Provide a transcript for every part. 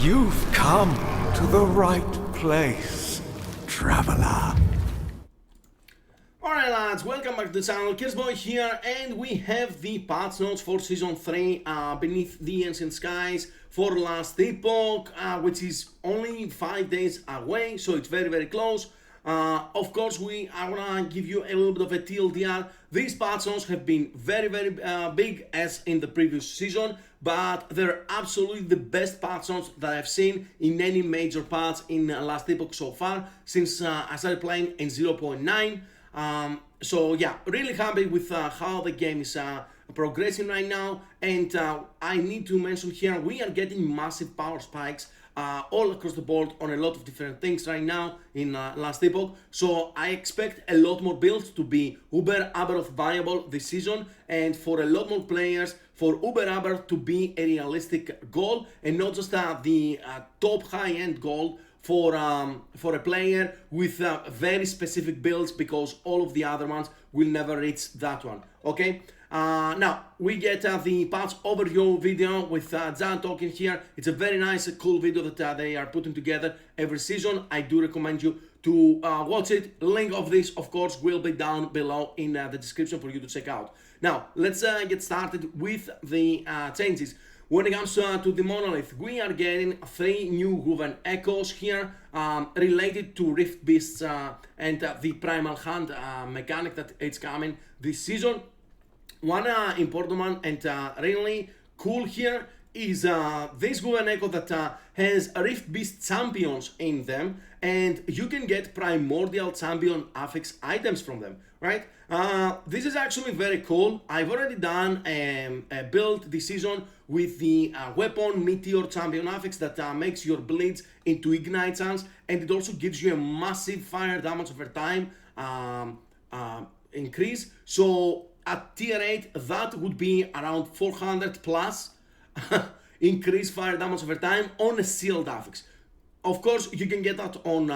You've come to the right place, traveler. Alright lads, welcome back to the channel. Cursedboy here, and we have the patch notes for Season 3 Beneath the Ancient Skies for last Epoch, which is only 5 days away, so it's very close. Of course, I want to give you a little bit of a TLDR. These patch notes have been very big as in the previous season, but they're absolutely the best patch notes that I've seen in any major patch in last Epoch so far, since I started playing in 0.9. So yeah, really happy with how the game is progressing right now, and I need to mention here we are getting massive power spikes all across the board on a lot of different things right now in last Epoch. So I expect a lot more builds to be uber viable this season, and for a lot more players for uber to be a realistic goal and not just the top high-end goal for a player with very specific builds, because all of the other ones will never reach that one. Okay, now we get the patch overview video with Jan talking here. It's a very nice cool video that they are putting together every season. I do recommend you to watch it. Link of this of course will be down below in the description for you to check out. Now let's get started with the changes. When it comes to the Monolith, we are getting 3 new woven echoes here related to Rift Beasts and the Primal Hunt mechanic that it's coming this season. One important one and really cool here is this woven echo that has Rift Beast champions in them, and you can get primordial champion affix items from them, right? This is actually very cool. I've already done a build this season with the weapon meteor champion affix that makes your bleeds into ignite chance, and it also gives you a massive fire damage over time increase. So at tier 8 that would be around 400 plus increase fire damage over time on a sealed affix. Of course, you can get that on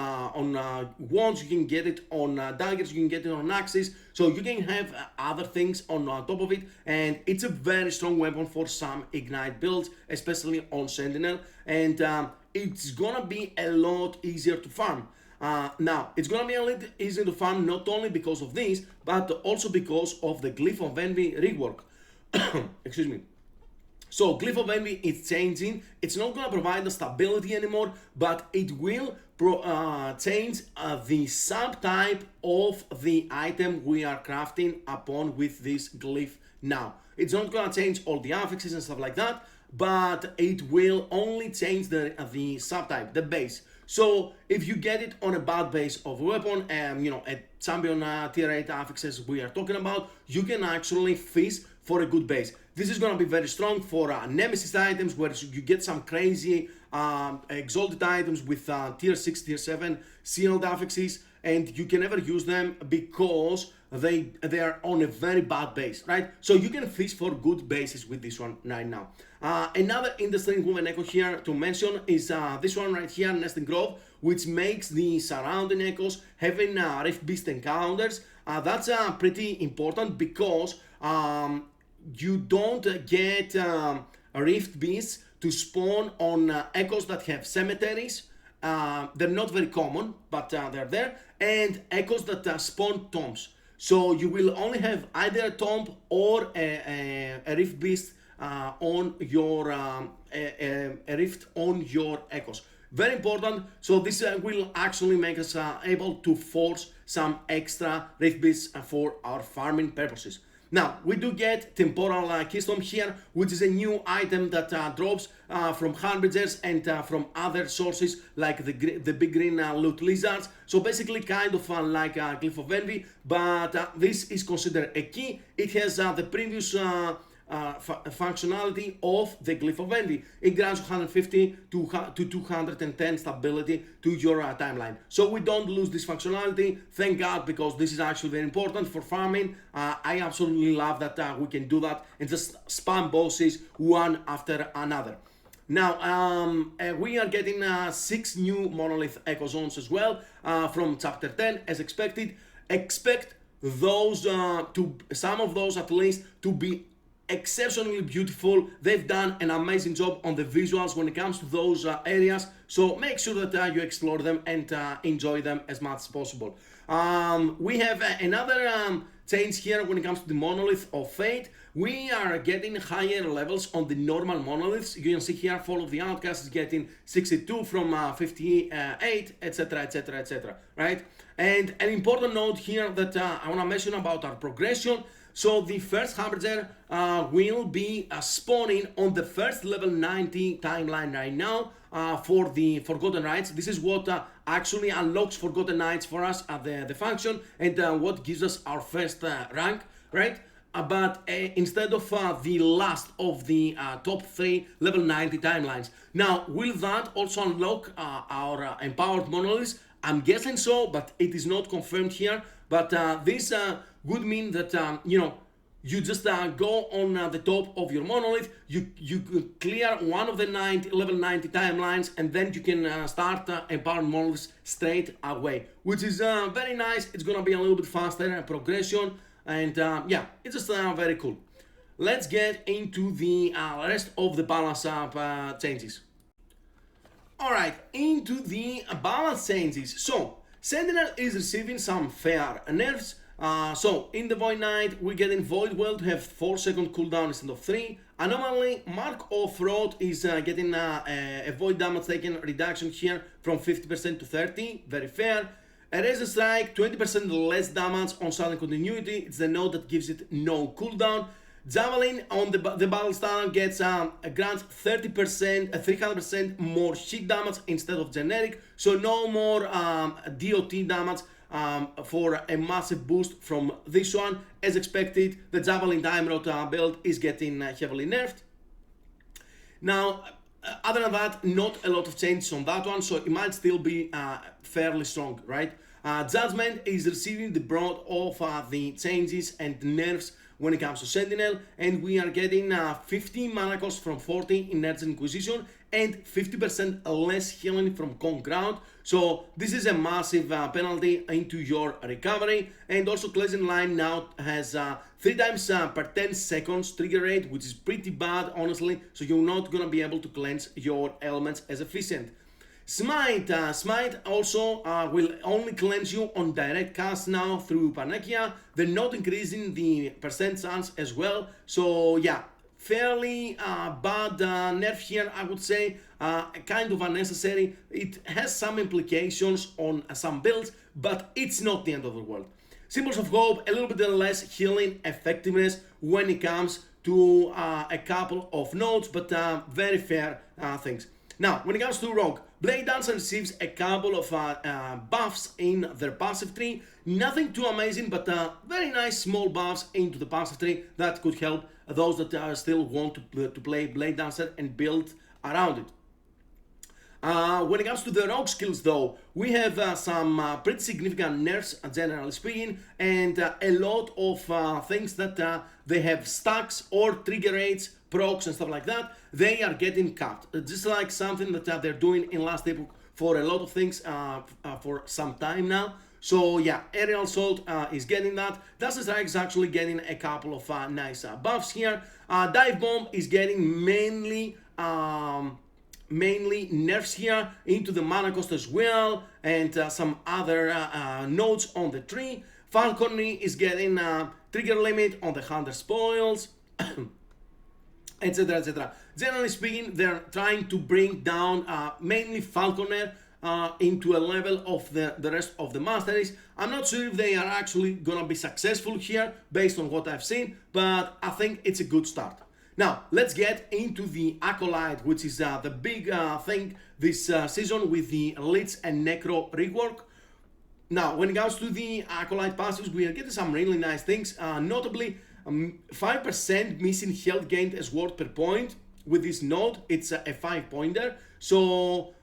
wands, you can get it on daggers, you can get it on axes, so you can have other things on top of it, and it's a very strong weapon for some ignite builds, especially on Sentinel, and it's gonna be a lot easier to farm. Now, it's gonna be a little easier to farm not only because of this, but also because of the Glyph of Envy rework. Excuse me. So Glyph of Envy is changing. It's not going to provide the stability anymore, but it will change the subtype of the item we are crafting upon with this glyph now. It's not going to change all the affixes and stuff like that, but it will only change the subtype, the base. So if you get it on a bad base of a weapon, you know, a champion tier 8 affixes we are talking about, you can actually fish for a good base. This is going to be very strong for nemesis items, where you get some crazy exalted items with tier 6, tier 7 sealed affixes, and you can never use them because they are on a very bad base, right? So you can fish for good bases with this one right now. Another interesting woven echo here to mention is this one right here, Nesting Grove, which makes the surrounding echoes having Rift Beast encounters. That's pretty important because you don't get Rift Beasts to spawn on echoes that have cemeteries. They're not very common, but they're there, and echoes that spawn tombs. So you will only have either a tomb or a Rift Beast on your a rift on your echoes. Very important. So this will actually make us able to force some extra Rift Beasts for our farming purposes. Now, we do get Temporal Keystone here, which is a new item that drops from Harbingers and from other sources like the big green loot lizards. So basically kind of like Glyph of Envy, but this is considered a key. It has the previous functionality of the Glyph of Envy. It grants 150 to 210 stability to your timeline. So we don't lose this functionality, thank God, because this is actually very important for farming. I absolutely love that we can do that and just spam bosses one after another. Now, we are getting 6 new Monolith Echo Zones as well from Chapter 10, as expected. Expect those some of those at least to be exceptionally beautiful. They've done an amazing job on the visuals when it comes to those areas, so make sure that you explore them and enjoy them as much as possible. We have another change here when it comes to the Monolith of Fate. We are getting higher levels on the normal monoliths. You can see here Fall of the Outcast is getting 62 from 58, etc, etc, etc, right? And an important note here that I want to mention about our progression. So the first Harbinger will be spawning on the first level 90 timeline right now for the Forgotten Rites. This is what actually unlocks Forgotten Rites for us at the function, and what gives us our first rank, right? But instead of the last of the top 3 level 90 timelines. Now, will that also unlock our empowered monoliths? I'm guessing so, but it is not confirmed here. But this would mean that, you know, you just go on the top of your monolith, you clear one of the level 90 timelines, and then you can start empowered monoliths straight away, which is very nice. It's gonna be a little bit faster progression, and yeah, it's just very cool. Let's get into the rest of the balance up changes. Alright, into the balance changes. So, Sentinel is receiving some fair nerfs. So, in the Void Knight, we're getting Void Well to have 4-second cooldown instead of 3. Anomaly, Mark of Rot is getting a Void damage taken reduction here from 50% to 30%, very fair. Eraser Strike, 20% less damage on sudden continuity. It's the node that gives it no cooldown. Javelin on the battle standard gets grants 30%, 300% more hit damage instead of generic, so no more DOT damage for a massive boost from this one. As expected, the Javelin Time Rot build is getting heavily nerfed. Now, other than that, not a lot of changes on that one, so it might still be fairly strong, right? Judgment is receiving the brunt of the changes and nerfs when it comes to Sentinel, and we are getting 15 mana cost from 40 in Nerfs Inquisition and 50% less healing from Con Ground. So this is a massive penalty into your recovery. And also Cleansing Line now has 3 times per 10 seconds trigger rate, which is pretty bad, honestly, so you're not gonna be able to cleanse your elements as efficient. Smite also will only cleanse you on direct cast now through Panakia. They're not increasing the percent chance as well. So yeah, fairly bad nerf here, I would say. Kind of unnecessary. It has some implications on some builds, but it's not the end of the world. Symbols of Hope, a little bit less healing effectiveness when it comes to a couple of nodes, but very fair things. Now, when it comes to Rogue, Blade Dancer receives a couple of buffs in their passive tree. Nothing too amazing, but very nice small buffs into the passive tree that could help those that still want to play Blade Dancer and build around it. When it comes to the rogue skills though, we have some pretty significant nerfs, generally speaking, and a lot of things that they have stacks or trigger rates, procs and stuff like that. They are getting capped, just like something that they're doing in Last Epoch for a lot of things for some time now. So yeah, Aerial Assault is getting that. Dust Strike is actually getting a couple of nice buffs here. Dive Bomb is getting mainly nerfs here into the mana cost as well, and some other nodes on the tree. Falconry is getting trigger limit on the Hunter Spoils, etc, etc. Generally speaking, they're trying to bring down mainly Falconer into a level of the rest of the masteries. I'm not sure if they are actually gonna be successful here based on what I've seen, but I think it's a good start. Now, let's get into the Acolyte, which is the big thing this season with the Lich and Necro rework. Now, when it comes to the Acolyte passives, we are getting some really nice things, notably 5% missing health gained as word per point. With this node, it's a 5-pointer, so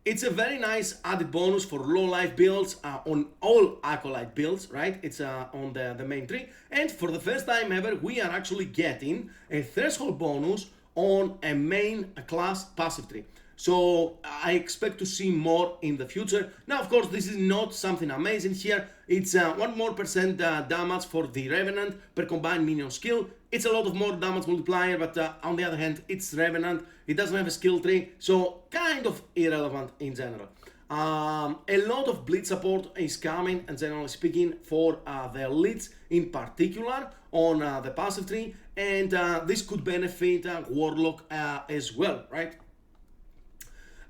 it's a very nice added bonus for low life builds on all Acolyte builds, right? It's on the main tree. And for the first time ever, we are actually getting a threshold bonus on a main class passive tree. So I expect to see more in the future. Now, of course, this is not something amazing here. It's 1% damage for the Revenant per combined minion skill. It's a lot of more damage multiplier, but on the other hand, it's Revenant. It doesn't have a skill tree, so kind of irrelevant in general. A lot of bleed support is coming, and generally speaking, for the elites in particular on the passive tree, and this could benefit Warlock as well, right?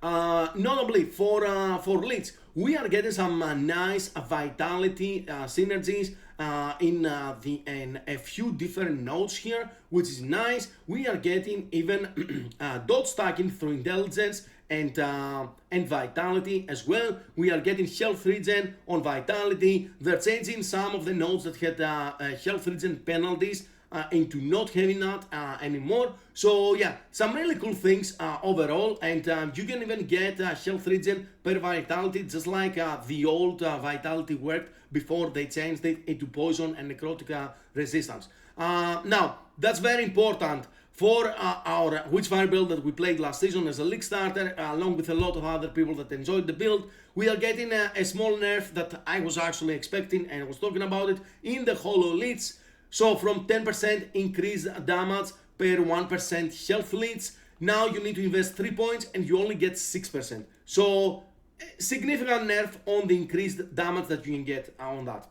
Notably for leads, we are getting some nice vitality synergies in a few different nodes here, which is nice. We are getting even dot stacking through intelligence and vitality as well. We are getting health regen on vitality. They're changing some of the nodes that had health regen penalties into not having that anymore. So yeah, some really cool things overall, and you can even get health regen per vitality, just like the old vitality worked before they changed it into poison and necrotic resistance. Now, that's very important for our Witchfire build that we played last season as a league starter, along with a lot of other people that enjoyed the build. We are getting a small nerf that I was actually expecting, and I was talking about it in the Hollow Elites. So from 10% increased damage per 1% health leads, now you need to invest 3 points and you only get 6%. So significant nerf on the increased damage that you can get on that.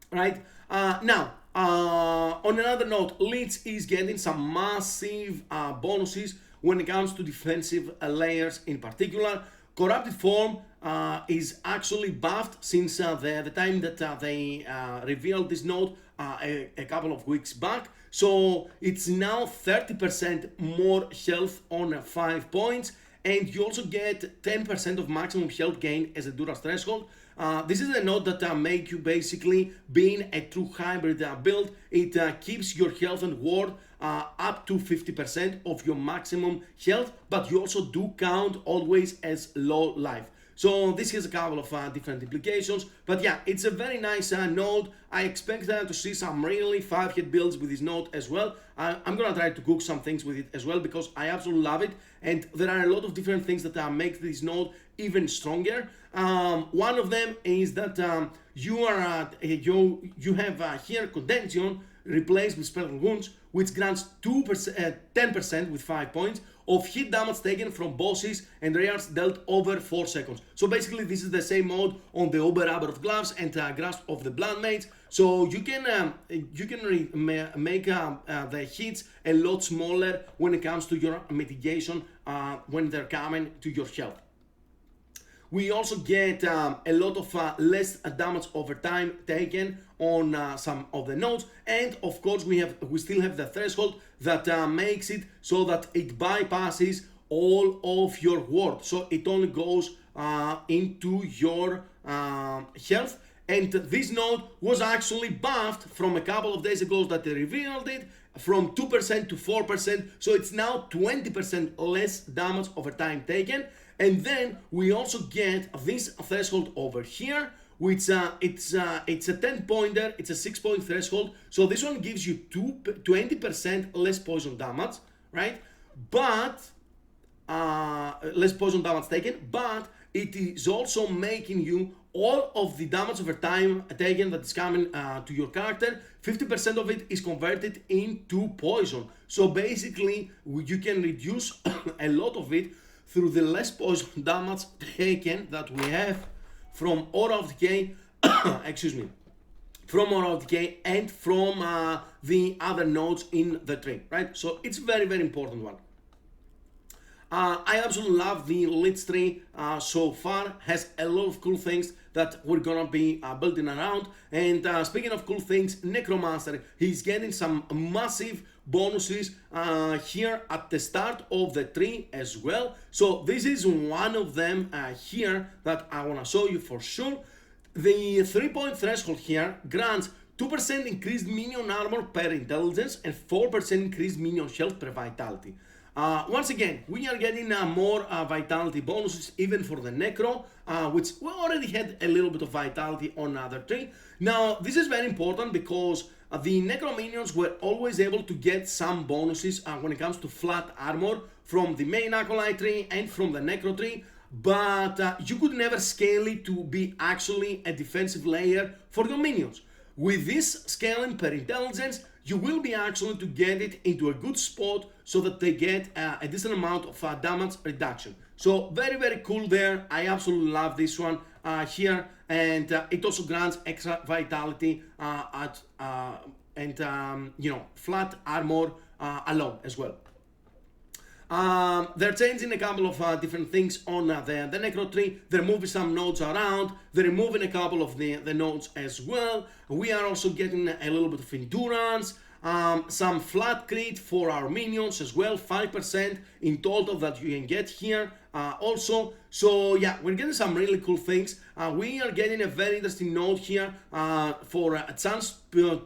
Right? Now, on another note, Leech is getting some massive bonuses when it comes to defensive layers in particular. Corrupted Form is actually buffed since the time that they revealed this node a couple of weeks back. So it's now 30% more health on 5 points, and you also get 10% of maximum health gain as a Duras threshold. This is a node that make you basically being a true hybrid build. It keeps your health and ward up to 50% of your maximum health, but you also do count always as low life. So this has a couple of different implications, but yeah, it's a very nice node. I expect to see some really 5-hit builds with this node as well. I'm gonna try to cook some things with it as well because I absolutely love it, and there are a lot of different things that make this node even stronger. One of them is that you have here Contention replaced with Spell Wounds, which grants 10% with 5 points of hit damage taken from bosses and rares dealt over 4 seconds. So basically this is the same mode on the Oberrabber of Gloves and Grasp of the Blood Mage. So you can make the hits a lot smaller when it comes to your mitigation when they're coming to your health. We also get a lot of less damage over time taken on some of the nodes, and of course we still have the threshold that makes it so that it bypasses all of your ward, so it only goes into your health. And this node was actually buffed from a couple of days ago that they revealed it from 2% to 4%, so it's now 20% less damage over time taken. And then we also get this threshold over here, which it's a 10-pointer, it's a 6-point threshold. So this one gives you 20% less poison damage, right? But less poison damage taken, but it is also making you all of the damage over time taken that is coming to your character, 50% of it is converted into poison. So basically you can reduce a lot of it through the less poison damage taken that we have from Aura of Decay, excuse me, from Aura of Decay and from the other nodes in the tree, right? So it's very, very important one. I absolutely love the Lich tree so far, has a lot of cool things that we're gonna be building around. And speaking of cool things, Necromancer, he's getting some massive bonuses here at the start of the tree as well. So this is one of them here that I wanna show you for sure. The 3-point threshold here grants 2% increased minion armor per intelligence and 4% increased minion health per vitality. Once again, we are getting more vitality bonuses even for the Necro, which we already had a little bit of vitality on other tree. Now, this is very important because the Necro minions were always able to get some bonuses when it comes to flat armor from the main Acolyte tree and from the Necro tree, but you could never scale it to be actually a defensive layer for your minions. With this scaling per intelligence, you will be actually to get it into a good spot so that they get a decent amount of damage reduction. So very cool there. I absolutely love this one here, and it also grants extra vitality flat armor alone as well. They're changing a couple of different things on the Necro tree. They're moving some nodes around. They're removing a couple of the nodes as well. We are also getting a little bit of endurance. Some flat crit for our minions as well, 5% in total that you can get here also. So yeah, we're getting some really cool things. We are getting a very interesting node here for a chance to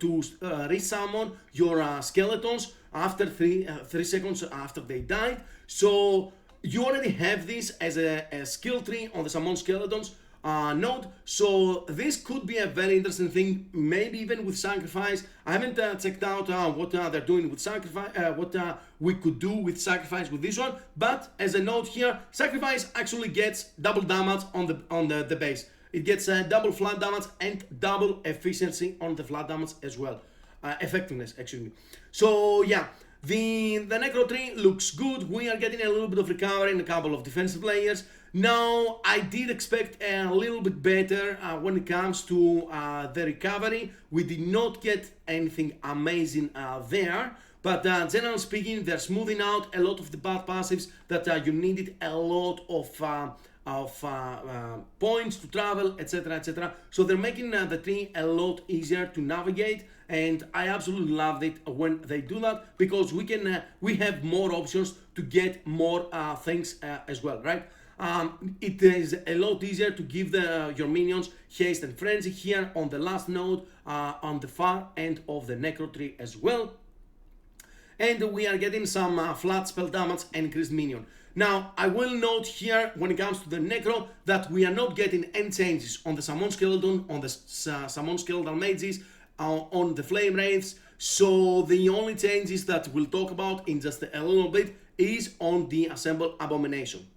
resummon your skeletons after 3 seconds after they died. So you already have this as a skill tree on the summon skeletons node, so this could be a very interesting thing, maybe even with sacrifice. I haven't checked out what they're doing with sacrifice, what we could do with sacrifice with this one, but as a note here, sacrifice actually gets double damage on the base. It gets double flat damage and double efficiency on the flat damage as well, effectiveness, excuse me. So yeah, the Necro tree looks good. We are getting a little bit of recovery in a couple of defensive layers. Now, I did expect a little bit better when it comes to the recovery. We did not get anything amazing there, but generally speaking, they're smoothing out a lot of the bad passives that you needed a lot of points to travel, etc, etc. So they're making the tree a lot easier to navigate, and I absolutely loved it when they do that, because we have more options to get more things as well, right? It is a lot easier to give your minions haste and frenzy here on the last node on the far end of the Necro tree as well. And we are getting some flat spell damage and increased minion. Now, I will note here when it comes to the Necro that we are not getting any changes on the Summon Skeleton, on the Summon Skeletal Mages, on the Flame Wraiths. So the only changes that we'll talk about in just a little bit is on the Assemble Abomination.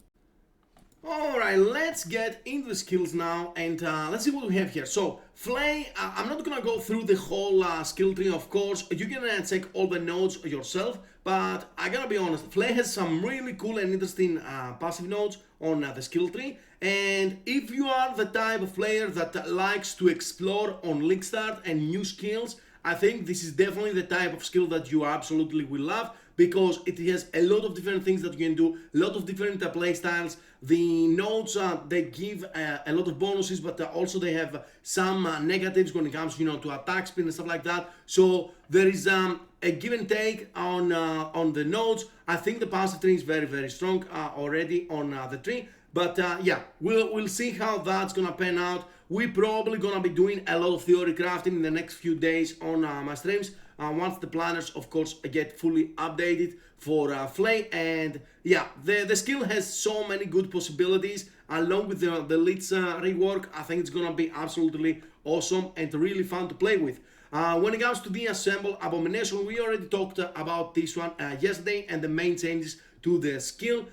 Alright, let's get into the skills now, and let's see what we have here. So, Flay, I'm not gonna go through the whole skill tree, of course. You can check all the nodes yourself, but I gotta be honest, Flay has some really cool and interesting passive nodes on the skill tree. And if you are the type of player that likes to explore on League Start and new skills, I think this is definitely the type of skill that you absolutely will love, because it has a lot of different things that you can do, a lot of different play styles. The nodes, they give a lot of bonuses, but also they have some negatives when it comes, to attack speed and stuff like that. So there is a give and take on the nodes. I think the passive tree is very strong already on the tree. But yeah, we'll see how that's gonna pan out. We're probably gonna be doing a lot of theory crafting in the next few days on my streams. Once the planners, of course, get fully updated for Flay. And yeah, the skill has so many good possibilities. Along with the Leeds rework, I think it's gonna be absolutely awesome and really fun to play with. When it comes to the Assemble Abomination, we already talked about this one yesterday and the main changes to the skill.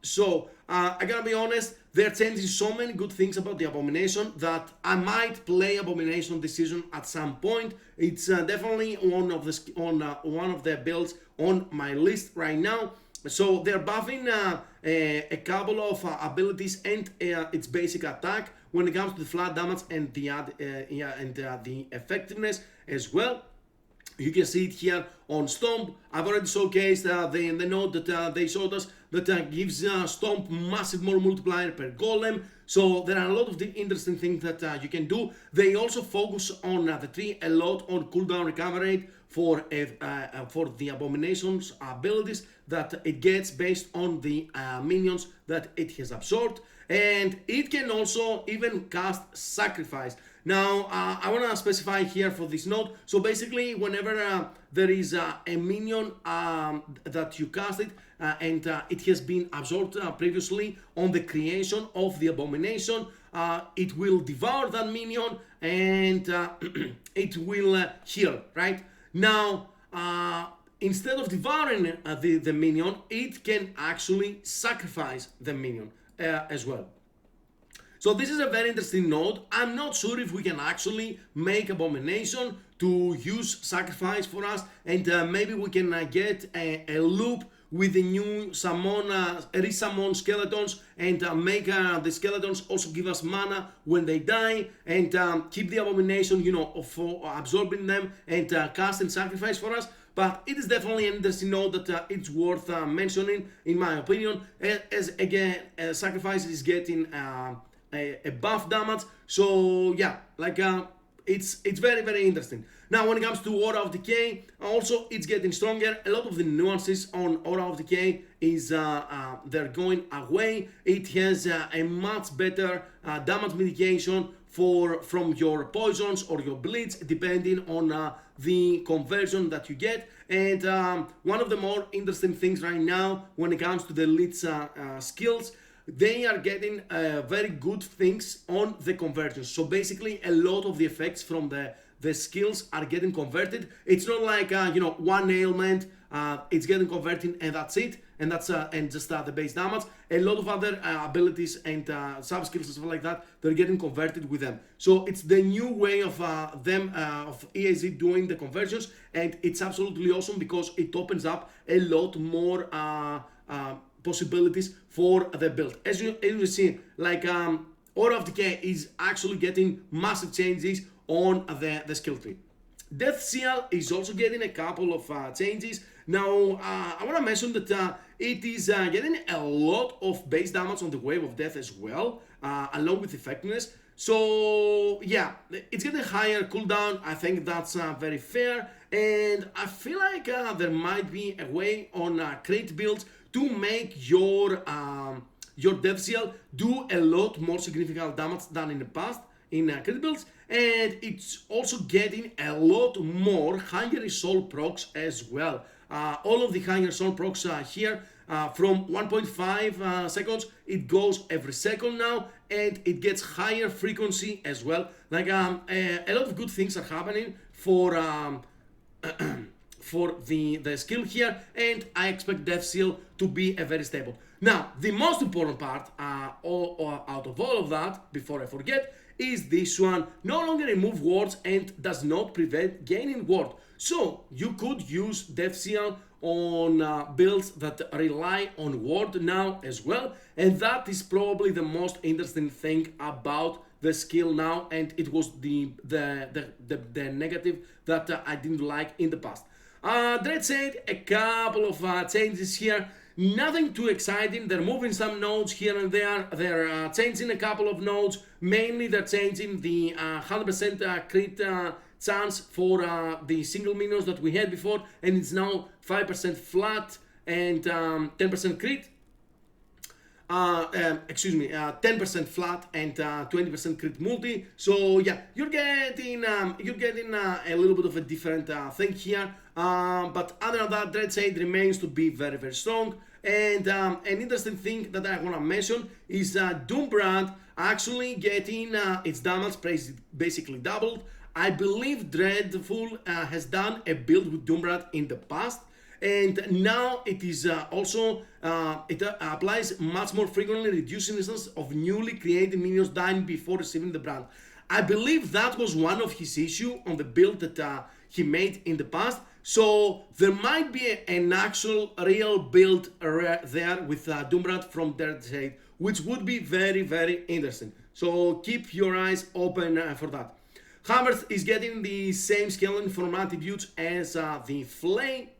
So I gotta be honest, they're changing so many good things about the Abomination that I might play Abomination this season at some point. It's definitely one of the builds on my list right now. So they're buffing a couple of abilities and its basic attack when it comes to the flat damage and the effectiveness as well. You can see it here on Stomp. I've already showcased the node that they showed us that gives Stomp massive more multiplier per golem. So there are a lot of the interesting things that you can do. They also focus on the tree a lot on cooldown recovery rate for the Abomination's abilities that it gets based on the minions that it has absorbed. And it can also even cast Sacrifice. Now, I want to specify here for this node. So basically, whenever there is a minion that you cast it and it has been absorbed previously on the creation of the Abomination, it will devour that minion and it will heal, right? Now, instead of devouring the minion, it can actually sacrifice the minion as well. So this is a very interesting node. I'm not sure if we can actually make Abomination to use sacrifice for us, and maybe we can get a loop with the new summon, resummon skeletons, and make the skeletons also give us mana when they die, and keep the Abomination, you know, for absorbing them and cast and sacrifice for us. But it is definitely an interesting node that it's worth mentioning, in my opinion, as again, sacrifice is getting a buff damage. So yeah, like it's very, very interesting. Now when it comes to Aura of Decay, also it's getting stronger. A lot of the nuances on Aura of Decay is they're going away. It has a much better damage mitigation from your poisons or your bleeds, depending on the conversion that you get. And one of the more interesting things right now when it comes to the Elite's skills, they are getting very good things on the conversions. So basically a lot of the effects from the skills are getting converted. It's not like you know, one ailment, it's getting converted and that's it, and that's and just the base damage. A lot of other abilities and sub skills and stuff like that, they're getting converted with them. So it's the new way of them of EAZ doing the conversions, and it's absolutely awesome because it opens up a lot more possibilities for the build. As you see, like Aura of Decay is actually getting massive changes on the skill tree. Death Seal is also getting a couple of changes. Now I want to mention that it is getting a lot of base damage on the Wave of Death as well, along with effectiveness. So yeah, it's getting higher cooldown. I think that's very fair, and I feel like there might be a way on crit builds to make your Death Seal do a lot more significant damage than in the past in crit builds, and it's also getting a lot more higher soul procs as well. All of the higher soul procs here from 1.5 seconds, it goes every second now, and it gets higher frequency as well. Like a lot of good things are happening for for the skill here, and I expect Death Seal to be a very stable. Now, the most important part out of all of that, before I forget, is this one. No longer remove wards and does not prevent gaining ward. So you could use Death Seal on builds that rely on ward now as well, and that is probably the most interesting thing about the skill now, and it was the negative that I didn't like in the past. Dreadshade, a couple of changes here. Nothing too exciting. They're moving some nodes here and there. They're changing a couple of nodes. Mainly they're changing the 100% crit chance for the single minions that we had before, and it's now 5% flat and 10% crit. 10% flat and 20% crit multi. So yeah, you're getting a little bit of a different thing here. But other than that, Dreadshade remains to be very, very strong. And an interesting thing that I want to mention is Doombrand actually getting its damage basically doubled. I believe Dreadful has done a build with Doombrand in the past, and now it is also it applies much more frequently, reducing instances of newly created minions dying before receiving the brand. I believe that was one of his issues on the build that he made in the past. So there might be an actual real build there with Doombrand from Dreadshade, which would be very, very interesting. So keep your eyes open for that. Hammerth is getting the same scaling from attributes as the Flay.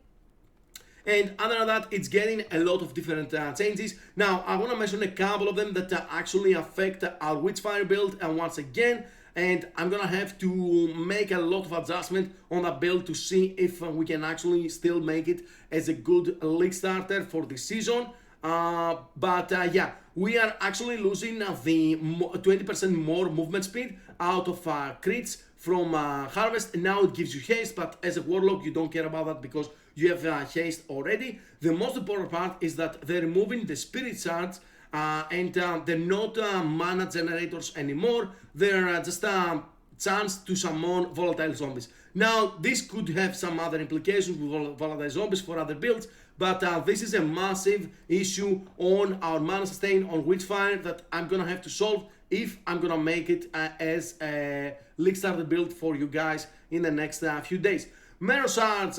And other than that, it's getting a lot of different changes. Now, I want to mention a couple of them that actually affect our Witchfire build once again. And I'm going to have to make a lot of adjustment on that build to see if we can actually still make it as a good league starter for this season. Yeah, we are actually losing the 20% more movement speed out of crits from Harvest. Now it gives you haste, but as a Warlock you don't care about that because you have haste already. The most important part is that they're removing the Spirit Shards and they're not mana generators anymore. They're just a chance to summon volatile zombies. Now, this could have some other implications with volatile zombies for other builds, but this is a massive issue on our mana sustain on Witchfire that I'm gonna have to solve if I'm gonna make it as a League Starter build for you guys in the next few days. Mirror Shards,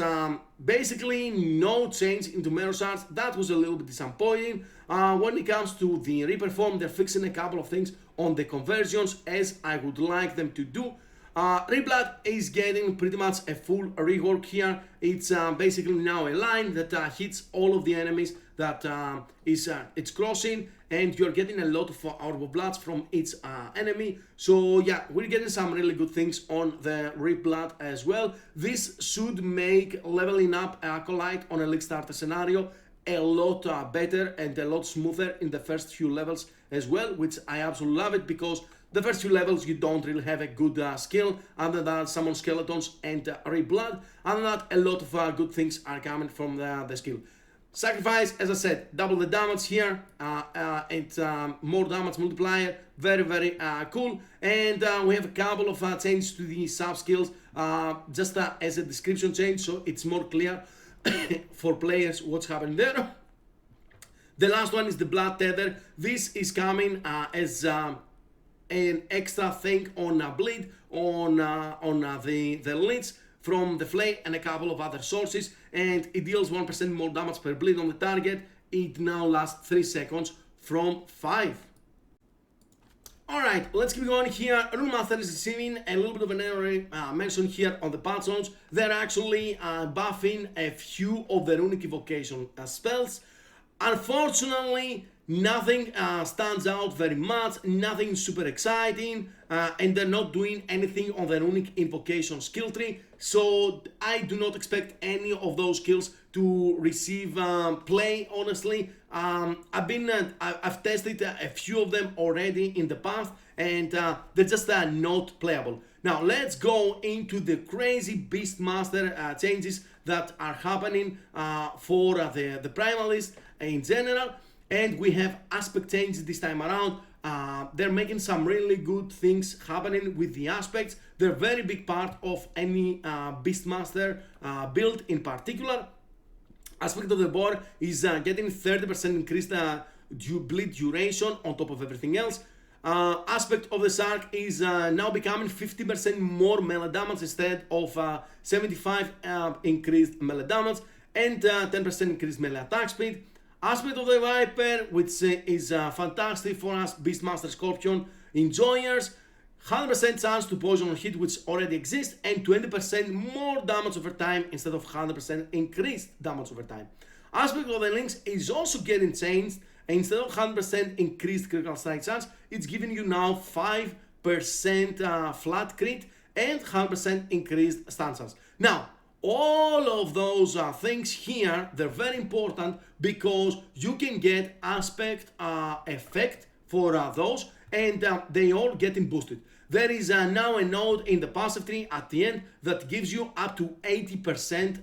basically no change into Mirror Shards. That was a little bit disappointing. When it comes to the Reperform, they're fixing a couple of things on the conversions as I would like them to do. Reblood is getting pretty much a full rework here. It's basically now a line that hits all of the enemies that it's crossing, and you're getting a lot of Hour Bloods from each enemy. So yeah, we're getting some really good things on the Reblood as well. This should make leveling up Acolyte on a League Starter scenario a lot better and a lot smoother in the first few levels as well, which I absolutely love it, because the first few levels you don't really have a good skill other than summon skeletons and Reblood. Other than that, a lot of good things are coming from the skill. Sacrifice, as I said, double the damage here, and more damage multiplier, very cool. And we have a couple of changes to the sub skills, just as a description change, so it's more clear for players what's happening there. The last one is the Blood Tether. This is coming as an extra thing on bleed on the leads from the flame and a couple of other sources, and it deals 1% more damage per bleed on the target. It now lasts 3 seconds from 5. Alright, let's keep going here. Rune Master is receiving a little bit of an error mention here on the patch notes. They're actually buffing a few of the runic evocation spells. Unfortunately, nothing stands out very much, nothing super exciting, and they're not doing anything on the runic invocation skill tree, so I do not expect any of those skills to receive play, honestly. I've tested a few of them already in the past, and they're just not playable. Now let's go into the crazy Beastmaster changes that are happening for the Primalist in general. And we have aspect changes this time around. They're making some really good things happening with the aspects. They're a very big part of any Beastmaster build in particular. Aspect of the board is getting 30% increased bleed duration on top of everything else. Aspect of the Shark is now becoming 50% more melee damage instead of 75 increased melee damage and 10% increased melee attack speed. Aspect of the Viper, which is fantastic for us Beastmaster Scorpion enjoyers. 100% chance to poison or hit, which already exists, and 20% more damage over time instead of 100% increased damage over time. Aspect of the Lynx is also getting changed. Instead of 100% increased critical strike chance, it's giving you now 5% flat crit and 100% increased stun chance. Now, all of those things here, they're very important because you can get aspect effect for those, and they all getting boosted. There is now a node in the passive tree at the end that gives you up to 80%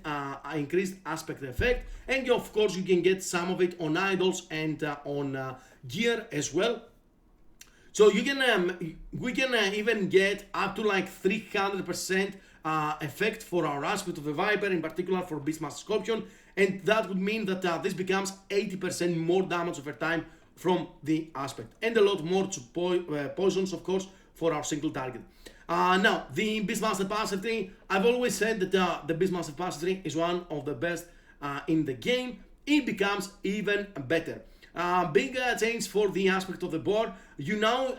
increased aspect effect, and of course you can get some of it on idols and on gear as well. So you can we can even get up to like 300% effect for our aspect of the Viper, in particular for Beastmaster Scorpion, and that would mean that this becomes 80% more damage over time from the aspect, and a lot more poisons, of course, for our single target. Now, the Beastmaster passive tree, I've always said that the Beastmaster passive tree is one of the best in the game. It becomes even better. Big change for the aspect of the board. You now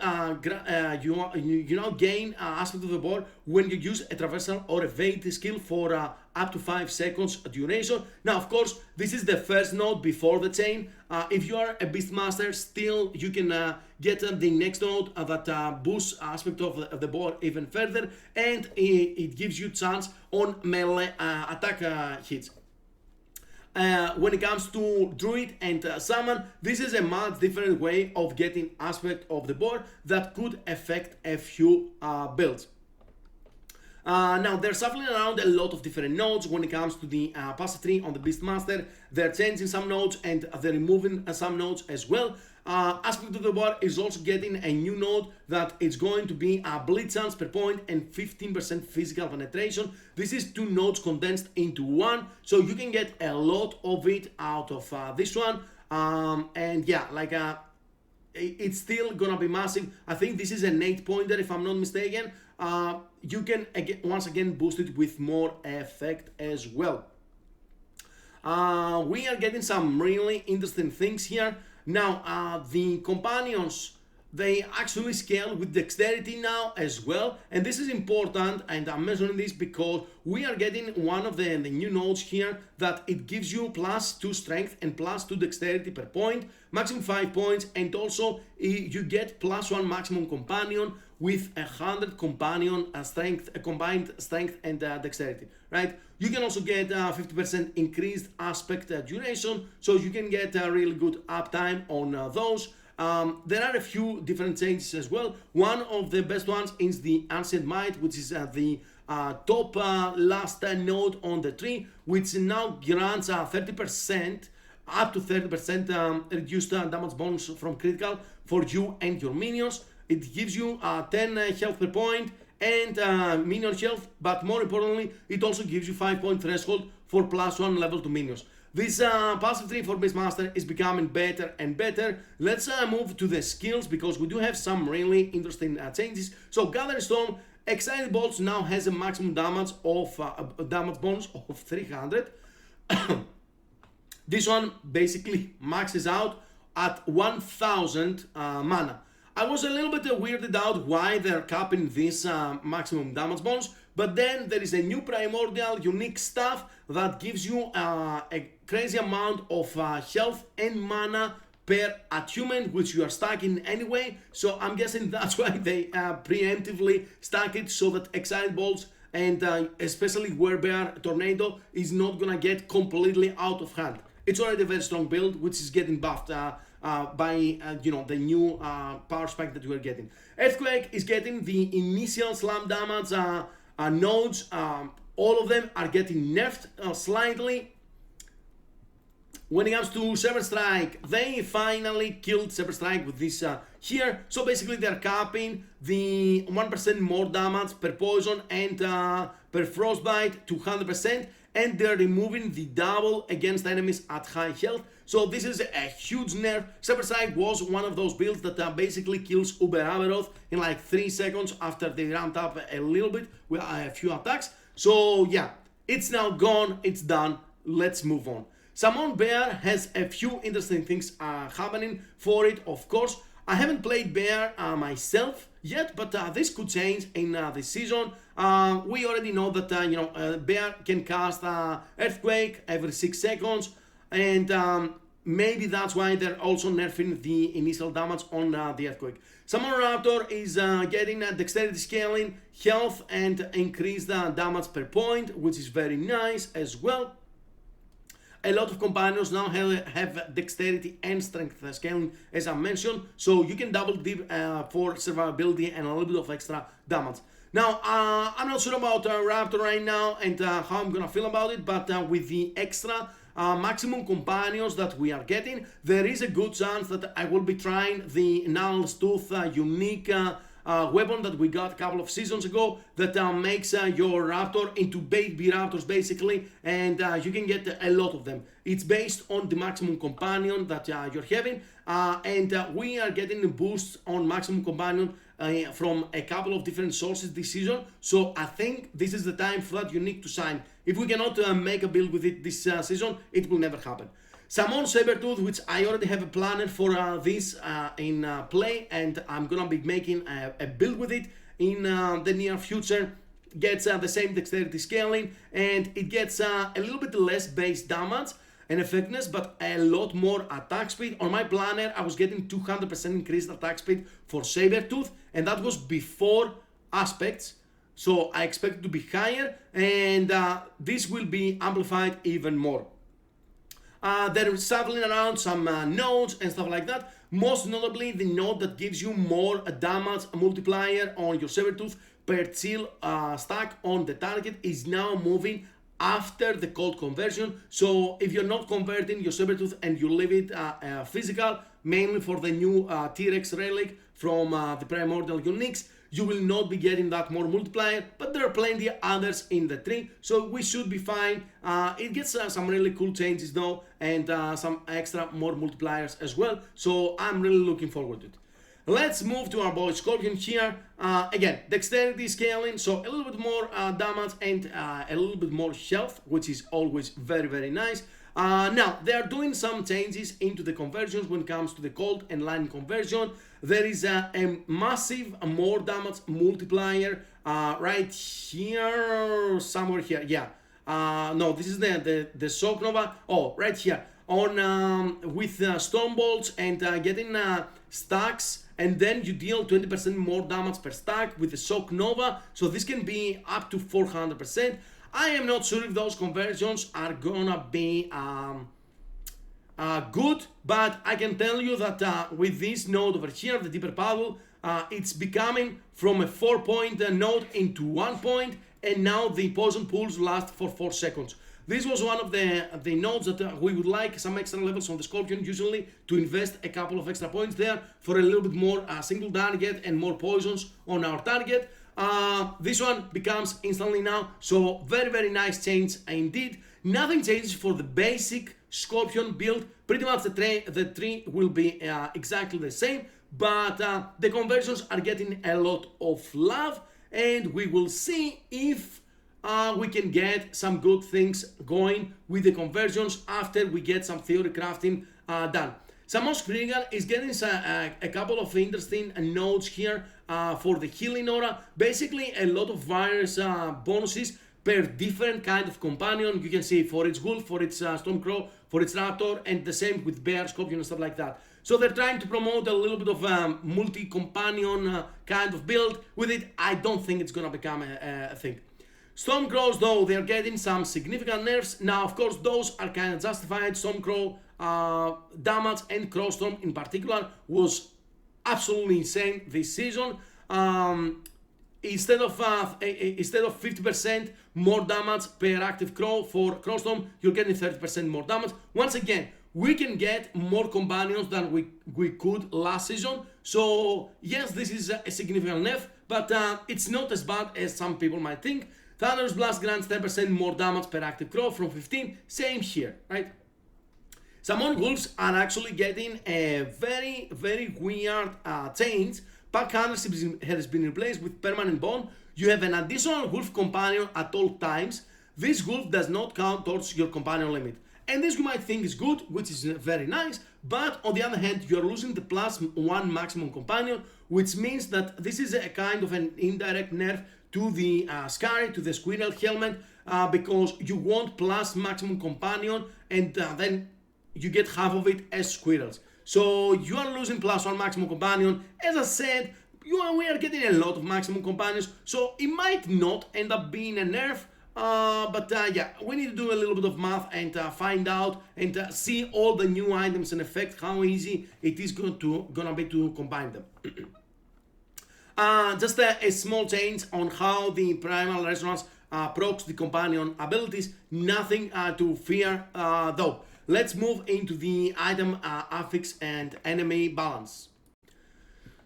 you now gain aspect of the board when you use a traversal or evade skill for up to 5 seconds duration. Now, of course, this is the first node before the chain. If you are a Beastmaster, still you can get the next node that boosts aspect of the board even further, and it gives you chance on melee attack hits. When it comes to Druid and Summon, this is a much different way of getting aspect of the board that could affect a few builds. Now they're shuffling around a lot of different nodes when it comes to the passive tree on the Beastmaster. They're changing some nodes and they're removing some nodes as well. Aspect of the War is also getting a new node that is going to be a bleed chance per point and 15% physical penetration. This is 2 nodes condensed into one, so you can get a lot of it out of this one. And yeah, like it's still gonna be massive. I think this is an 8-pointer if I'm not mistaken. You can once again boost it with more effect as well. We are getting some really interesting things here. Now, the companions, they actually scale with dexterity now as well, and this is important, and I'm mentioning this because we are getting one of the new nodes here that it gives you +2 strength and +2 dexterity per point, maximum 5 points, and also you get +1 maximum companion with 100 companion strength, combined strength and dexterity, right? You can also get 50% increased aspect duration, so you can get a really good uptime on those. There are a few different changes as well. One of the best ones is the Ancient Might, which is the top last node on the tree, which now grants 30%, up to 30% reduced damage bonus from critical for you and your minions. It gives you 10 health per point and minion health, but more importantly, it also gives you 5-point threshold for +1 level to minions. This passive tree for Beastmaster is becoming better and better. Let's move to the skills because we do have some really interesting changes. So Gathering Storm, Excited Bolts now has a maximum damage of damage bonus of 300. This one basically maxes out at 1000 mana. I was a little bit weirded out why they're capping this maximum damage bonus, but then there is a new primordial unique stuff that gives you a crazy amount of health and mana per attunement, which you are stacking anyway. So I'm guessing that's why they preemptively stack it so that Excited Bolts and especially Werebear Tornado is not gonna get completely out of hand. It's already a very strong build, which is getting buffed by you know, the new power spike that we are getting. Earthquake is getting the initial slam damage nodes. All of them are getting nerfed slightly. When it comes to Saber Strike, they finally killed Saber Strike with this here. So basically they're capping the 1% more damage per poison and per frostbite to 100%, and they're removing the double against enemies at high health. So this is a huge nerf. Saber Strike was one of those builds that basically kills Uber Aberoth in like 3 seconds after they ramped up a little bit with a few attacks. So yeah, it's now gone, it's done, let's move on. Summon Bear has a few interesting things happening for it, of course. I haven't played Bear myself yet, but this could change in this season. We already know that Bear can cast Earthquake every 6 seconds, and maybe that's why they're also nerfing the initial damage on the Earthquake. Summon Raptor is getting dexterity scaling, health, and increased damage per point, which is very nice as well. A lot of companions now have dexterity and strength scaling, as I mentioned, so you can double dip for survivability and a little bit of extra damage. Now, I'm not sure about Raptor right now and how I'm gonna feel about it, but with the extra maximum companions that we are getting, there is a good chance that I will be trying the Null's Tooth unique weapon that we got a couple of seasons ago that makes your raptor into baby raptors basically, and you can get a lot of them. It's based on the maximum companion that you're having, and we are getting boosts on maximum companion from a couple of different sources this season, so I think this is the time for that unique to shine. If we cannot make a build with it this season, it will never happen. Summon Sabertooth, which I already have a planner for this in play, and I'm gonna be making a build with it in the near future. Gets the same dexterity scaling, and it gets a little bit less base damage and effectiveness, but a lot more attack speed. On my planner, I was getting 200% increased attack speed for Sabertooth, and that was before aspects. So I expect it to be higher, and this will be amplified even more. They're traveling around some nodes and stuff like that. Most notably, the node that gives you more damage multiplier on your Sabertooth per till stack on the target is now moving after the cold conversion. So if you're not converting your Sabertooth and you leave it physical, mainly for the new T-Rex relic from the Primordial Uniques, you will not be getting that more multiplier, but there are plenty others in the tree, so we should be fine. It gets some really cool changes though, and some extra more multipliers as well, so I'm really looking forward to it. Let's move to our boy Scorpion here. Again, dexterity scaling, so a little bit more damage and a little bit more health, which is always very, very nice. Now, they are doing some changes into the conversions when it comes to the cold and lightning conversion. There is a massive more damage multiplier right here, somewhere here, yeah. No, this is the Shock Nova. Oh, right here. On with Storm Bolts and getting stacks, and then you deal 20% more damage per stack with the Shock Nova, so this can be up to 400%. I am not sure if those conversions are gonna be good, but I can tell you that with this node over here, the Deeper Puddle, it's becoming from a 4-point node into 1 point, and now the poison pools last for 4 seconds. This was one of the nodes that we would like some extra levels on the Scorpion usually to invest a couple of extra points there for a little bit more single target and more poisons on our target. This one becomes instantly now, so very, very nice change indeed. Nothing changes for the basic Scorpion build. Pretty much the tree will be exactly the same, but the conversions are getting a lot of love, and we will see if we can get some good things going with the conversions after we get some theory crafting done. Samos Krieger is getting a couple of interesting nodes here for the healing aura. Basically a lot of various bonuses per different kind of companion. You can see for its wolf, for its stormcrow, for its raptor, and the same with bear, scorpion and stuff like that. So they're trying to promote a little bit of multi-companion kind of build with it. I don't think it's gonna become a thing. Stormcrows though, they're getting some significant nerfs. Now of course those are kind of justified. Stormcrow damage and Crowstorm in particular was absolutely insane this season. Instead of 50% more damage per active crow for Crowstorm, you're getting 30% more damage. Once again, we can get more companions than we could last season. So yes, this is a significant nerf, but it's not as bad as some people might think. Thunderous Blast grants 10% more damage per active crow from 15, same here, right? Summon Wolves are actually getting a very, very weird change. Pack Hunter has been replaced with Permanent Bond. You have an additional Wolf companion at all times. This Wolf does not count towards your companion limit. And this you might think is good, which is very nice, but on the other hand, you're losing the +1 maximum companion, which means that this is a kind of an indirect nerf to the Scary, to the Squirrel helmet, because you want plus maximum companion, and then you get half of it as squirrels. So you are losing +1 maximum companion. As I said, we are getting a lot of maximum companions, so it might not end up being a nerf, but yeah, we need to do a little bit of math and find out and see all the new items and effect, how easy it is gonna be to combine them. Just a small change on how the Primal Resonance procs the companion abilities. Nothing to fear though. Let's move into the item affix and enemy balance.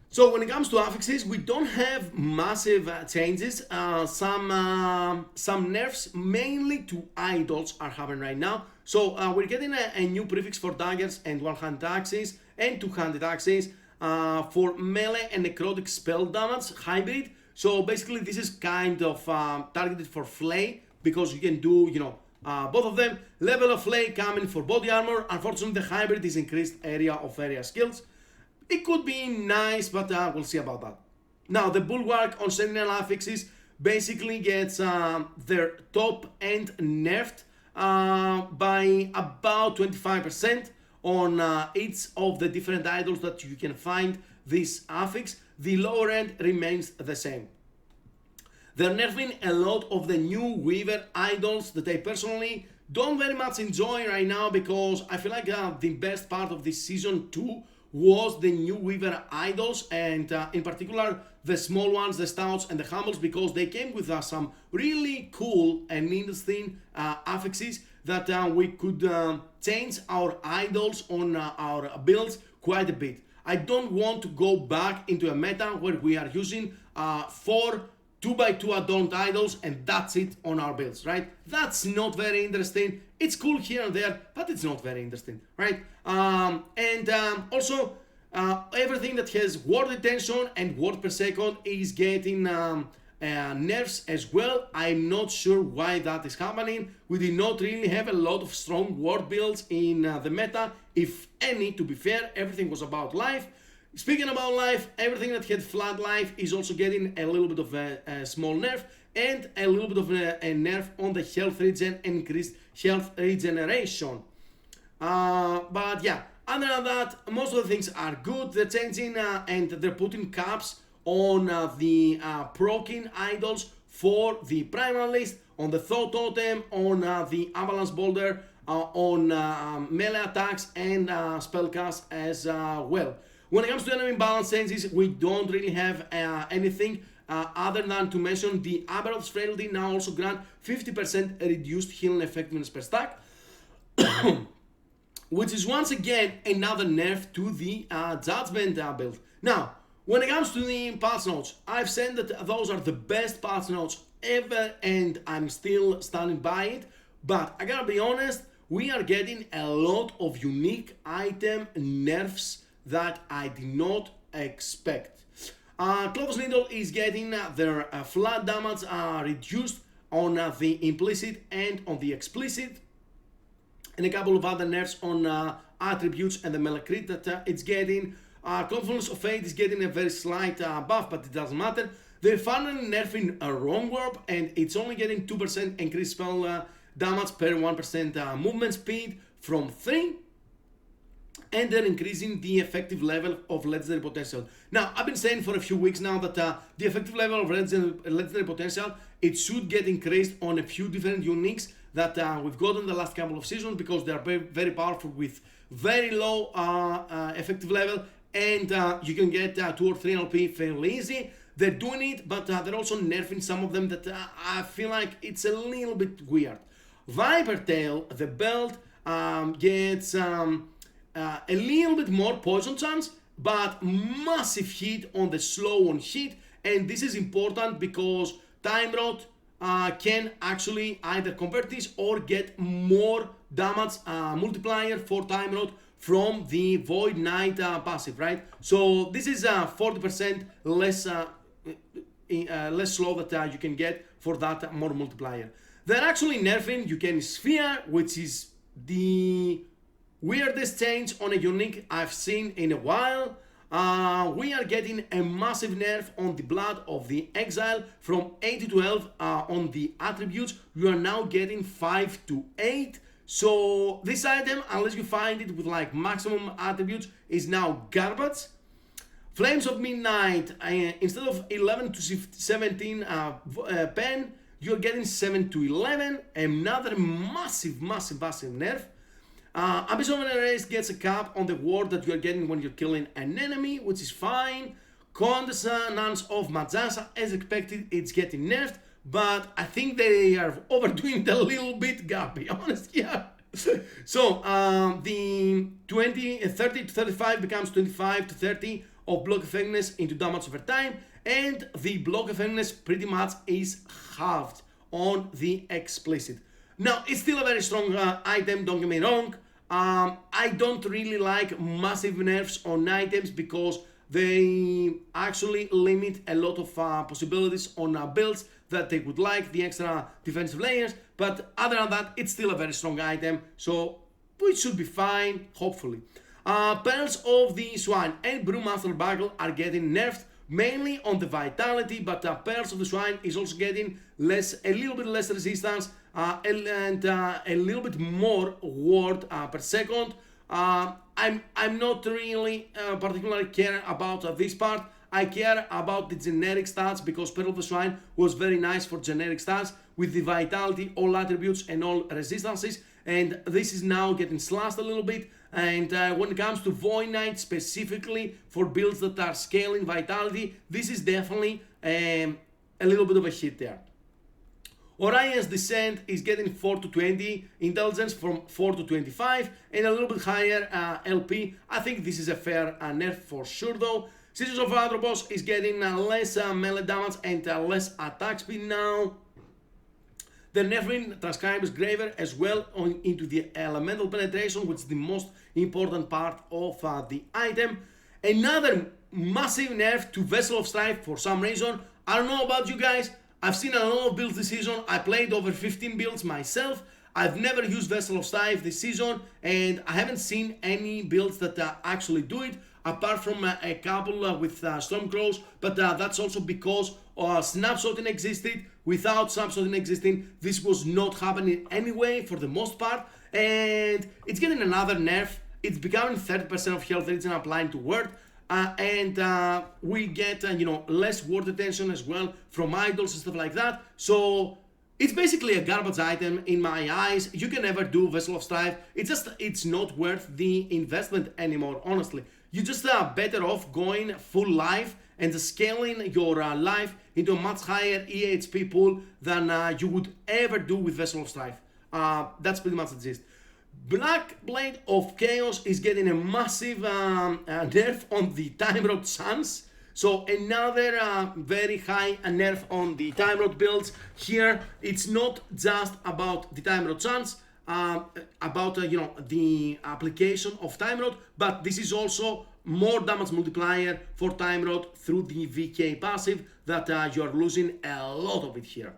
So when it comes to affixes, we don't have massive changes. Some nerfs, mainly to idols, are happening right now. So we're getting a new prefix for daggers and one-handed axes and two-handed axes for melee and necrotic spell damage hybrid. So basically this is kind of targeted for flay, because you can do, both of them. Level of flay coming for body armor. Unfortunately, the hybrid is increased area of area skills. It could be nice, but we'll see about that. Now, the Bulwark on Sentinel affixes basically gets their top end nerfed by about 25% on each of the different idols that you can find this affix. The lower end remains the same. They're nerfing a lot of the new Weaver idols that I personally don't very much enjoy right now, because I feel like the best part of this season 2 was the new Weaver idols, and in particular the small ones, the stouts and the humbles, because they came with some really cool and interesting affixes that we could change our idols on our builds quite a bit. I don't want to go back into a meta where we are using 4 2x2 adorned idols and that's it on our builds, right? That's not very interesting. It's cool here and there, but it's not very interesting, right? Also, everything that has ward retention and ward per second is getting nerfs as well. I'm not sure why that is happening. We did not really have a lot of strong ward builds in the meta, if any, to be fair. Everything was about life. Speaking about life, everything that had flat life is also getting a little bit of a small nerf, and a little bit of a nerf on the health regen and increased health regeneration. But yeah, other than that, most of the things are good. They're changing and they're putting caps on the proking idols for the Primalist, on the Thought Totem, on the Avalanche Boulder, on melee attacks and spellcast as well. When it comes to enemy balance changes, we don't really have anything other than to mention the Aberroth's Frailty now also grant 50% reduced healing effectiveness per stack, which is once again another nerf to the Judgment build. Now, when it comes to the patch notes, I've said that those are the best patch notes ever, and I'm still standing by it, but I gotta be honest, we are getting a lot of unique item nerfs that I did not expect. Clovis Needle is getting their flat damage reduced on the implicit and on the explicit, and a couple of other nerfs on attributes and the melee crit that it's getting. Confluence of Fate is getting a very slight buff, but it doesn't matter. They're finally nerfing a Wrong Warp, and it's only getting 2% increased spell damage per 1% movement speed from 3. And they're increasing the effective level of legendary potential. Now, I've been saying for a few weeks now that the effective level of legendary potential, it should get increased on a few different uniques that we've got in the last couple of seasons, because they are very, very powerful with very low effective level, and you can get 2 or 3 LP fairly easy. They're doing it, but they're also nerfing some of them that I feel like it's a little bit weird. Viper Tail, the belt, gets a little bit more poison chance, but massive hit on the slow on hit, and this is important because Time Rot can actually either convert this or get more damage multiplier for Time Rot from the Void Knight passive, right? So this is 40% less less slow that you can get for that more multiplier. They're actually nerfing Uncanny Sphere, which is the weirdest change on a unique I've seen in a while. We are getting a massive nerf on the Blood of the Exile from 8 to 12 on the attributes. You are now getting 5 to 8. So this item, unless you find it with like maximum attributes, is now garbage. Flames of Midnight, instead of 11 to 17 pen, you're getting 7 to 11. Another massive nerf. Abyss of Erase gets a cap on the ward that you're getting when you're killing an enemy, which is fine. Condescendance of Majasa, as expected, it's getting nerfed, but I think they are overdoing it a little bit, gotta be honest, yeah. So, the 30 to 35 becomes 25 to 30 of block effectiveness into damage over time, and the block effectiveness pretty much is halved on the explicit. Now, it's still a very strong item, don't get me wrong. I don't really like massive nerfs on items because they actually limit a lot of possibilities on builds that they would like, the extra defensive layers, but other than that, it's still a very strong item, so it should be fine, hopefully. Pearls of the Swine and Brewmaster Buckle are getting nerfed, mainly on the vitality, but Pearls of the Swine is also getting a little bit less resistance and a little bit more ward per second. I'm not really particularly care about this part. I care about the generic stats because Pearl of the Swine was very nice for generic stats with the vitality, all attributes and all resistances, and this is now getting slashed a little bit. And when it comes to Void Knight specifically for builds that are scaling vitality, this is definitely a little bit of a hit there. Orion's Descent is getting 4 to 20 intelligence from 4 to 25 and a little bit higher LP. I think this is a fair nerf for sure though. Sisters of Atropos is getting less melee damage and less attack speed now. They're nerfing Transcriber's Graver as well into the elemental penetration, which is the most important part of the item. Another massive nerf to Vessel of Strife for some reason. I don't know about you guys. I've seen a lot of builds this season. I played over 15 builds myself. I've never used Vessel of Strife this season, and I haven't seen any builds that actually do it, apart from a couple with Stormcrows, but that's also because snapshotting existed. Without snapshotting existing, this was not happening anyway for the most part, and it's getting another nerf. It's becoming 30% of health regen applying to word. And we get less word attention as well from idols and stuff like that. So it's basically a garbage item in my eyes. You can never do Vessel of Strife. It's not worth the investment anymore, honestly. You just better off going full life and scaling your life into a much higher EHP pool than you would ever do with Vessel of Strife. That's pretty much the gist. Black Blade of Chaos is getting a massive nerf on the Time Rod Suns. So another very high nerf on the Time Rod builds. Here it's not just about the Time Rod Suns, about the application of Time Rod, but this is also more damage multiplier for Time Rod through the VK passive that you are losing a lot of it here.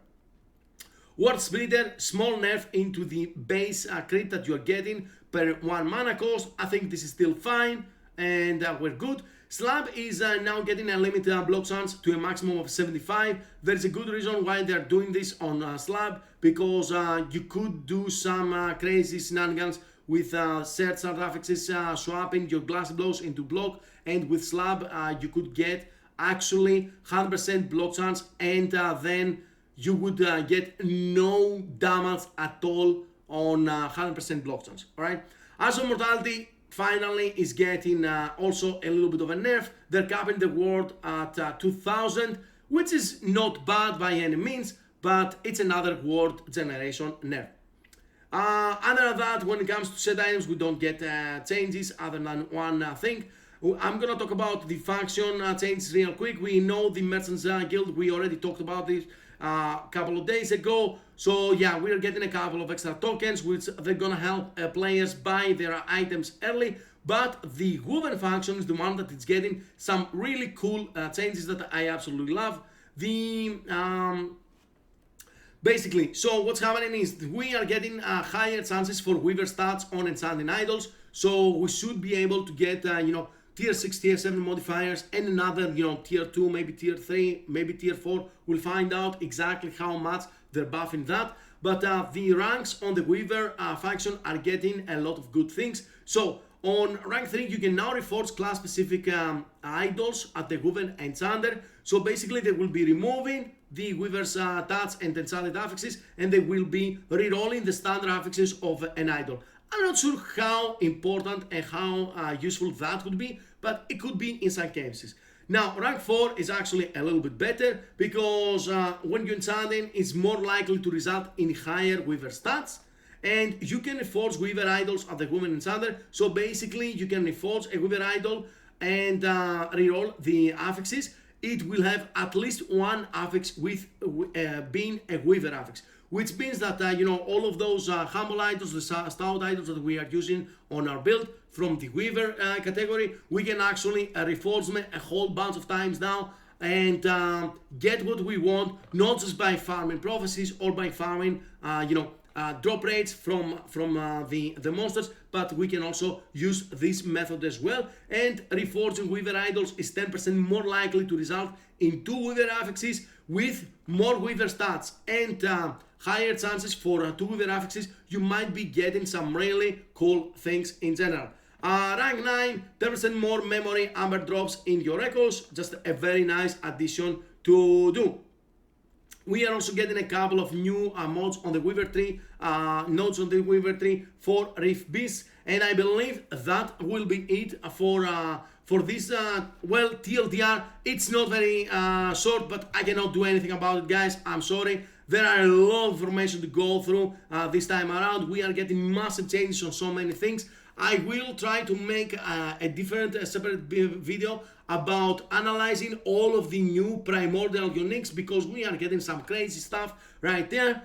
Word Splitter, small nerf into the base crit that you are getting per 1 mana cost. I think this is still fine and we're good. Slab is now getting a limited block chance to a maximum of 75. There is a good reason why they're doing this on Slab, because you could do some crazy shenanigans with search affixes, swapping your glassy blows into block, and with Slab you could get actually 100% block chance, and then you would get no damage at all on 100% block chance. Alright, As of Mortality finally is getting also a little bit of a nerf. They're capping the ward at 2000, which is not bad by any means, but it's another ward generation nerf. Other than that, when it comes to set items, we don't get changes other than one thing. I'm gonna talk about the faction changes real quick. We know the Merchants Guild, we already talked about this a couple of days ago. So yeah, we're getting a couple of extra tokens, which they're gonna help players buy their items early. But the Woven faction is the one that is getting some really cool changes that I absolutely love. Basically, so what's happening is we are getting higher chances for Weaver stats on enchanting idols. So we should be able to get, tier 6, tier 7 modifiers and another, tier 2, maybe tier 3, maybe tier 4. We'll find out exactly how much they're buffing that. But the ranks on the Weaver faction are getting a lot of good things. So on rank 3, you can now reforge class-specific idols at the Woven Enchanter. So basically, they will be removing the Weaver's tats and enchanted affixes, and they will be re-rolling the standard affixes of an idol. I'm not sure how important and how useful that would be, but it could be in some cases. Now, rank 4 is actually a little bit better because when you're enchanting, it's more likely to result in higher Weaver stats. And you can reforge Weaver idols at the Woven Enchanter. So basically, you can reforge a Weaver idol and reroll the affixes. It will have at least one affix with being a Weaver affix, which means that all of those humble idols, the stout idols that we are using on our build from the Weaver category, we can actually reforge them a whole bunch of times now and get what we want, not just by farming prophecies or by farming drop rates from the monsters, but we can also use this method as well. And reforging Weaver idols is 10% more likely to result in 2 Weaver affixes with more Weaver stats and higher chances for 2 Weaver affixes. You might be getting some really cool things in general. Rank 9, 10% more memory amber drops in your echoes, just a very nice addition to do. We are also getting a couple of new mods on the Weaver tree, nodes on the Weaver tree for Reef Beasts, And I believe that will be it for this well, TLDR. It's not very short, but I cannot do anything about it, guys. I'm sorry. There are a lot of information to go through this time around. We are getting massive changes on so many things. I will try to make a different separate video about analyzing all of the new primordial uniques, because we are getting some crazy stuff right there.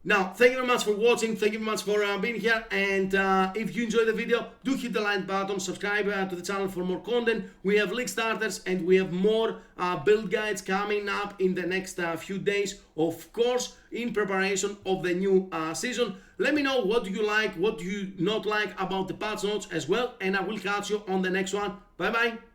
Now, thank you very much for watching, thank you very much for being here, and if you enjoyed the video, do hit the like button, subscribe to the channel for more content. We have league starters and we have more build guides coming up in the next few days, of course, in preparation of the new season. Let me know what do you like, what do you not like about the patch notes as well, and I will catch you on the next one. Bye bye.